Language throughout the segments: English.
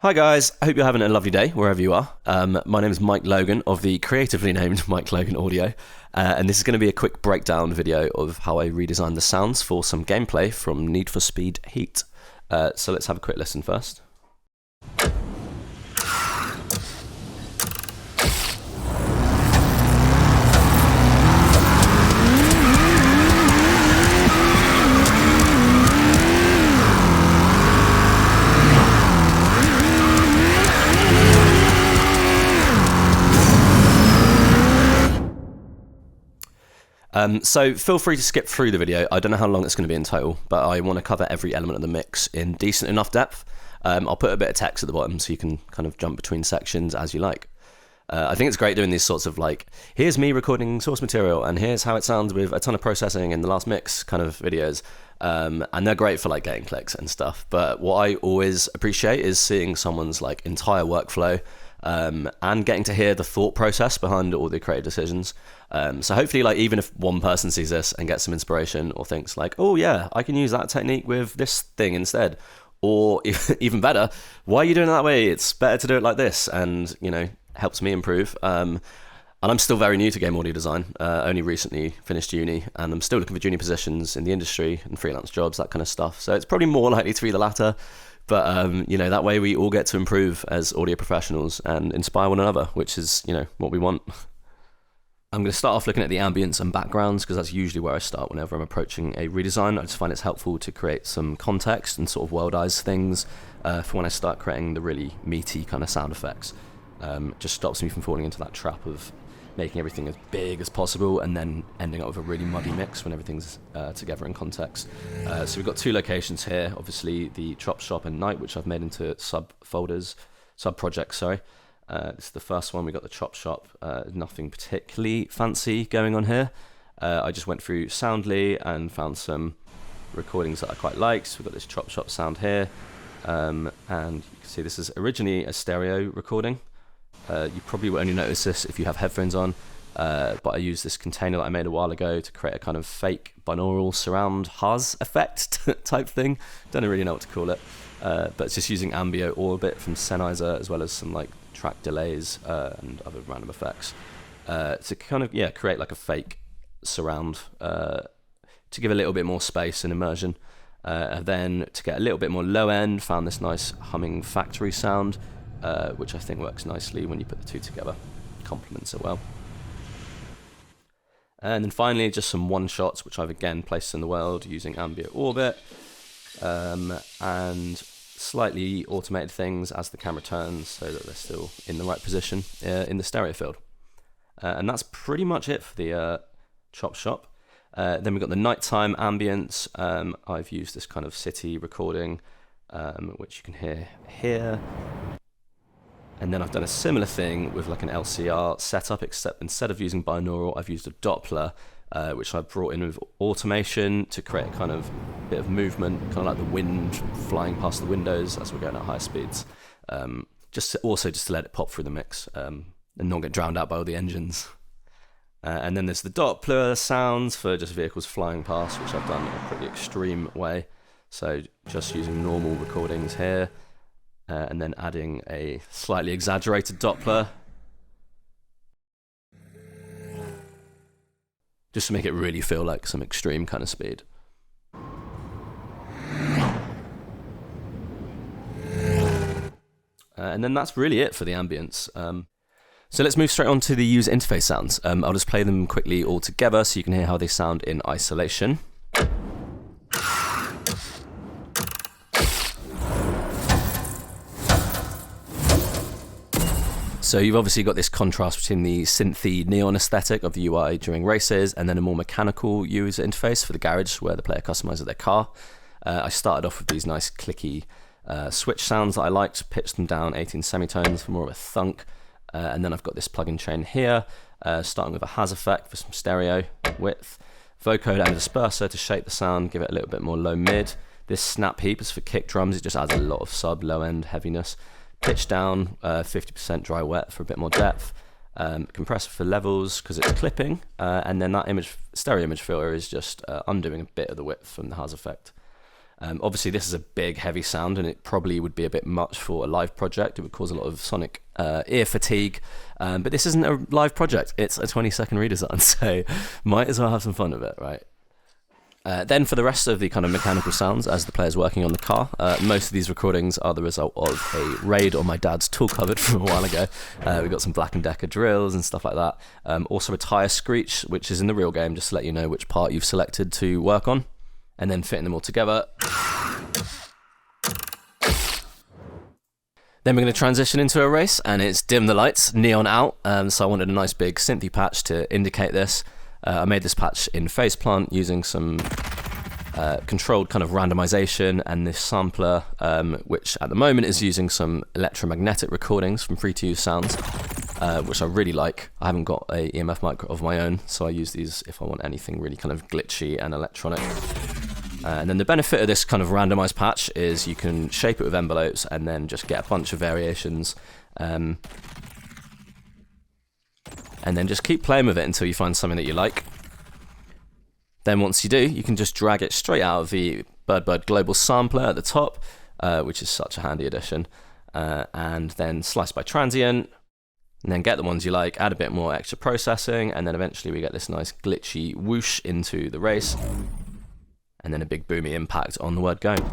Hi guys, I hope you're having a lovely day wherever you are. My name is Mike Logan of the creatively named Mike Logan Audio, and this is going to be a quick breakdown video of how I redesigned the sounds for some gameplay from Need for Speed Heat. So let's have a quick listen first. So feel free to skip through the video. I don't know how long it's going to be in total, but I want to cover every element of the mix in decent enough depth. I'll put a bit of text at the bottom so you can kind of jump between sections as you like. I think it's great doing these sorts of like, here's me recording source material and here's how it sounds with a ton of processing in the last mix kind of videos. And they're great for like getting clicks and stuff. But what I always appreciate is seeing someone's like entire workflow and getting to hear the thought process behind all the creative decisions. So hopefully, like, even if one person sees this and gets some inspiration or thinks like, oh yeah, I can use that technique with this thing instead, or even better, why are you doing it that way? It's better to do it like this, and you know, helps me improve. And I'm still very new to game audio design. Only recently finished uni, and I'm still looking for junior positions in the industry and freelance jobs, that kind of stuff. So it's probably more likely to be the latter. But you know, that way we all get to improve as audio professionals and inspire one another, which is, you know, what we want. I'm going to start off looking at the ambience and backgrounds because that's usually where I start whenever I'm approaching a redesign. I just find it's helpful to create some context and sort of world-eyes things for when I start creating the really meaty kind of sound effects. Just stops me from falling into that trap of making everything as big as possible and then ending up with a really muddy mix when everything's together in context. So we've got two locations here, obviously the Chop Shop and Night, which I've made into sub-projects, sorry. This is the first one. We got the Chop Shop. Nothing particularly fancy going on here. I just went through Soundly and found some recordings that I quite liked. So we've got this Chop Shop sound here, and you can see this is originally a stereo recording. You probably will only notice this if you have headphones on, but I used this container that I made a while ago to create a kind of fake binaural surround Haas effect type thing. Don't really know what to call it, but it's just using ambient orbit from Sennheiser as well as some like track delays and other random effects to kind of create like a fake surround to give a little bit more space and immersion. Then to get a little bit more low end, found this nice humming factory sound, which I think works nicely when you put the two together, complements it well. And then finally just some one shots which I've again placed in the world using ambient orbit and slightly automated things as the camera turns so that they're still in the right position in the stereo field. And that's pretty much it for the Chop Shop. Then we've got the nighttime ambience. I've used this kind of city recording, which you can hear here. And then I've done a similar thing with like an LCR setup, except instead of using binaural, I've used a Doppler, which I brought in with automation to create a kind of bit of movement, kind of like the wind flying past the windows as we're going at higher speeds. Just to let it pop through the mix and not get drowned out by all the engines. And then there's the Doppler sounds for just vehicles flying past, which I've done in a pretty extreme way. So just using normal recordings here, and then adding a slightly exaggerated Doppler, just to make it really feel like some extreme kind of speed. And then that's really it for the ambience. So let's move straight on to the user interface sounds. I'll just play them quickly all together so you can hear how they sound in isolation. So you've obviously got this contrast between the synthy neon aesthetic of the UI during races and then a more mechanical user interface for the garage where the player customizes their car. I started off with these nice clicky switch sounds that I liked, pitched them down 18 semitones for more of a thunk. And then I've got this plugin chain here, starting with a Haas effect for some stereo width, vocoder and a disperser to shape the sound, give it a little bit more low mid. This snap heap is for kick drums, it just adds a lot of sub low end heaviness. Pitch down, 50% dry wet for a bit more depth. Compressor for levels because it's clipping, and then that stereo image filter is just undoing a bit of the width from the Haas effect. Obviously, this is a big, heavy sound, and it probably would be a bit much for a live project. It would cause a lot of sonic ear fatigue, but this isn't a live project. It's a 20-second redesign, so might as well have some fun with it, right? Then for the rest of the kind of mechanical sounds as the player's working on the car, most of these recordings are the result of a raid on my dad's tool cupboard from a while ago. We've got some Black & Decker drills and stuff like that. Also a tyre screech, which is in the real game, just to let you know which part you've selected to work on, and then fitting them all together. Then we're going to transition into a race, and it's dim the lights, neon out, so I wanted a nice big synthy patch to indicate this. I made this patch in Phase Plant using some controlled kind of randomization and this sampler, which at the moment is using some electromagnetic recordings from free-to-use sounds, which I really like. I haven't got a EMF mic of my own, so I use these if I want anything really kind of glitchy and electronic. And then the benefit of this kind of randomized patch is you can shape it with envelopes and then just get a bunch of variations. And then just keep playing with it until you find something that you like. Then once you do, you can just drag it straight out of the Bird Global Sampler at the top, which is such a handy addition, and then slice by transient, and then get the ones you like, add a bit more extra processing, and then eventually we get this nice glitchy whoosh into the race, and then a big boomy impact on the word going.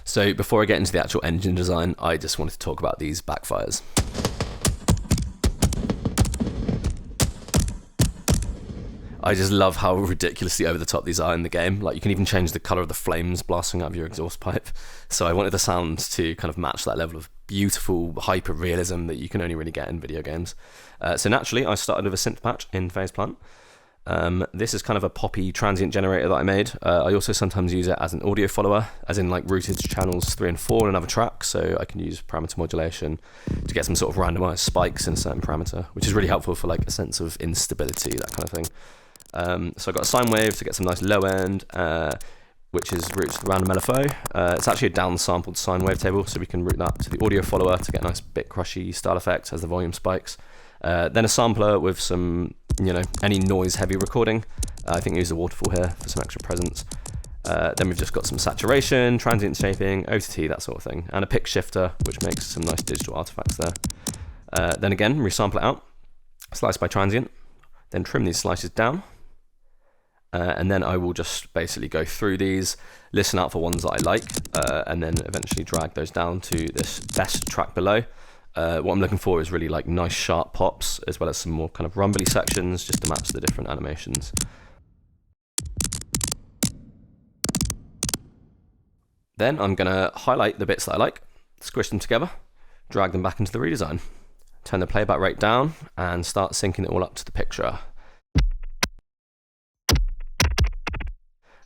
So before I get into the actual engine design, I just wanted to talk about these backfires. I just love how ridiculously over the top these are in the game. Like, you can even change the color of the flames blasting out of your exhaust pipe. So I wanted the sound to kind of match that level of beautiful hyper realism that you can only really get in video games. So naturally, I started with a synth patch in Phase Plant. This is kind of a poppy transient generator that I made. I also sometimes use it as an audio follower, as in like routed to channels 3 and 4 on another track, so I can use parameter modulation to get some sort of randomized spikes in a certain parameter, which is really helpful for like a sense of instability, that kind of thing. So I've got a sine wave to get some nice low end, which is routed to the random LFO. It's actually a downsampled sine wave table, so we can route that to the audio follower to get a nice bit crushy style effect as the volume spikes. Then a sampler with some, any noise heavy recording. I think I use the waterfall here for some extra presence. Then we've just got some saturation, transient shaping, OTT, that sort of thing, and a pitch shifter, which makes some nice digital artifacts there. Then again, resample it out, slice by transient, then trim these slices down. And then I will just basically go through these, listen out for ones that I like, and then eventually drag those down to this best track below. What I'm looking for is really like nice sharp pops, as well as some more kind of rumbly sections, just to match the different animations. Then I'm going to highlight the bits that I like, squish them together, drag them back into the redesign, turn the playback rate down, and start syncing it all up to the picture.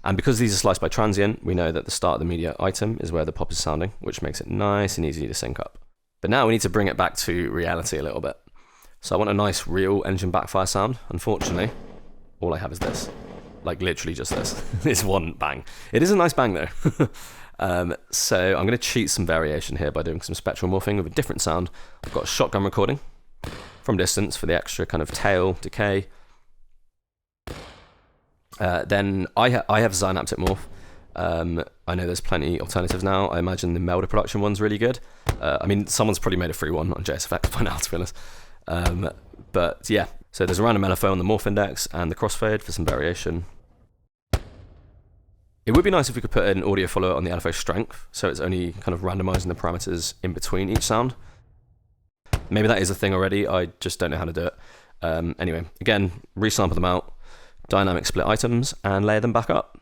And because these are sliced by transient, we know that the start of the media item is where the pop is sounding, which makes it nice and easy to sync up. But now we need to bring it back to reality a little bit. So I want a nice real engine backfire sound. Unfortunately, all I have is this. Like literally just this. It's one bang. It is a nice bang though. So I'm going to cheat some variation here by doing some spectral morphing with a different sound. I've got a shotgun recording from distance for the extra kind of tail decay. Then I have Synaptic Morph. I know there's plenty alternatives now. I imagine the Melder production one's really good. I mean, someone's probably made a free one on JSFX by now, to be honest. But yeah, so there's a random LFO on the morph index and the crossfade for some variation. It would be nice if we could put an audio follower on the LFO strength, so it's only kind of randomizing the parameters in between each sound. Maybe that is a thing already, I just don't know how to do it. Anyway, again, resample them out, dynamic split items, and layer them back up.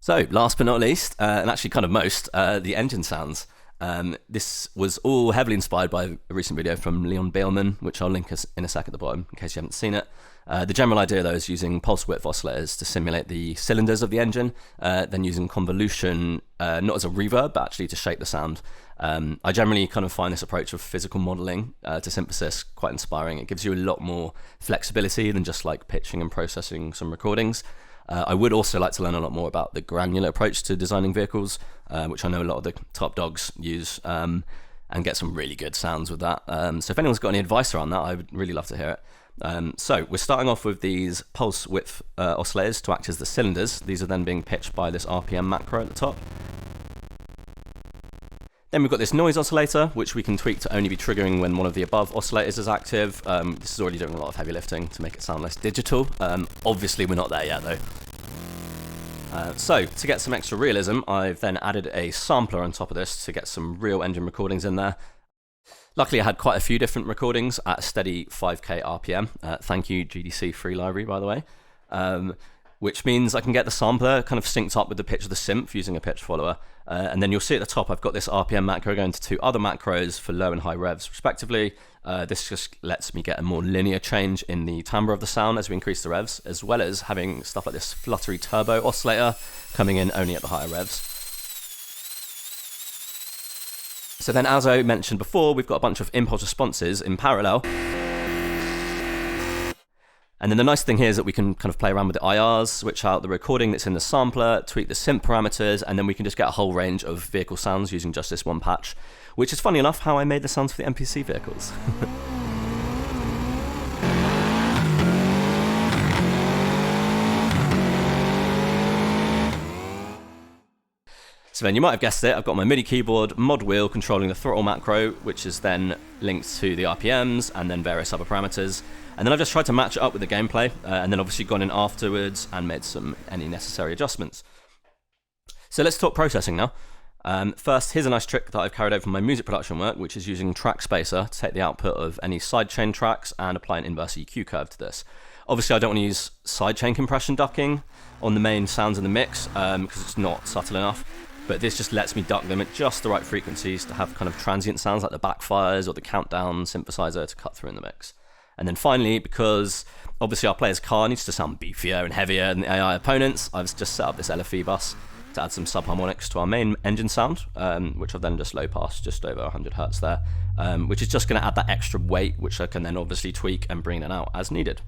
So, last but not least, and actually kind of most, the engine sounds. This was all heavily inspired by a recent video from Leon Beilman, which I'll link us in a sec at the bottom in case you haven't seen it. The general idea though is using pulse width oscillators to simulate the cylinders of the engine, then using convolution not as a reverb but actually to shape the sound. I generally kind of find this approach of physical modeling to synthesis quite inspiring. It gives you a lot more flexibility than just like pitching and processing some recordings. I would also like to learn a lot more about the granular approach to designing vehicles, which I know a lot of the top dogs use. and get some really good sounds with that. So if anyone's got any advice around that, I would really love to hear it. So we're starting off with these pulse width oscillators to act as the cylinders. These are then being pitched by this RPM macro at the top. Then we've got this noise oscillator, which we can tweak to only be triggering when one of the above oscillators is active. This is already doing a lot of heavy lifting to make it sound less digital. Obviously, we're not there yet, though. So, to get some extra realism, I've then added a sampler on top of this to get some real engine recordings in there. Luckily, I had quite a few different recordings at a steady 5k RPM. Thank you, GDC free library, by the way. Which means I can get the sampler kind of synced up with the pitch of the synth using a pitch follower. And then you'll see at the top, I've got this RPM macro going to 2 other macros for low and high revs, respectively. This just lets me get a more linear change in the timbre of the sound as we increase the revs, as well as having stuff like this fluttery turbo oscillator coming in only at the higher revs. So then, as I mentioned before, we've got a bunch of impulse responses in parallel. And then the nice thing here is that we can kind of play around with the IRs, switch out the recording that's in the sampler, tweak the synth parameters, and then we can just get a whole range of vehicle sounds using just this one patch, which is funny enough how I made the sounds for the NPC vehicles. So then you might have guessed it, I've got my MIDI keyboard, mod wheel controlling the throttle macro, which is then linked to the RPMs and then various other parameters. And then I've just tried to match it up with the gameplay, and then obviously gone in afterwards and made any necessary adjustments. So let's talk processing now. First, here's a nice trick that I've carried over from my music production work, which is using track spacer to take the output of any sidechain tracks and apply an inverse EQ curve to this. Obviously, I don't want to use sidechain compression ducking on the main sounds in the mix because it's not subtle enough. But this just lets me duck them at just the right frequencies to have kind of transient sounds like the backfires or the countdown synthesizer to cut through in the mix. And then finally, because obviously our player's car needs to sound beefier and heavier than the AI opponents, I've just set up this LFE bus to add some subharmonics to our main engine sound, which I've then just low passed just over 100 Hertz there, which is just going to add that extra weight, which I can then obviously tweak and bring that out as needed.